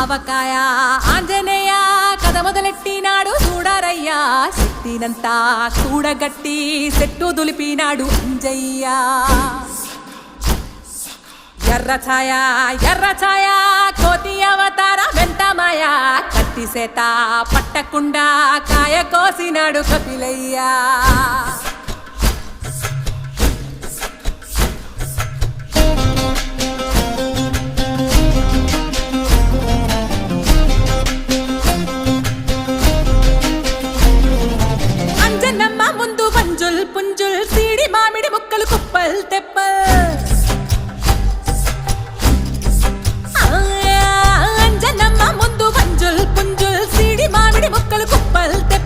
ఆవకాయ ఆంజనేయ కథ మొదలెట్టినాడు చూడరయ్యా శక్తినంతా కూడగట్టి చెట్టు దులిపినాడు అంజయ్య ఎర్ర ఛాయ కోతి అవతార వెంటమాయ కత్తి సేత పట్టకుండా కాయ కోసినాడు కపిలయ్యా అంజనమ్మ ముందు పంజుల్ పుంజుల్ సీడి మామిడి ముక్కలు కుప్పల్ తెప్పల్ అంజనమ్మ ముందు పంజుల్ పుంజుల్ సీడి మామిడి ముక్కలు కుప్పల్ తెప్పల్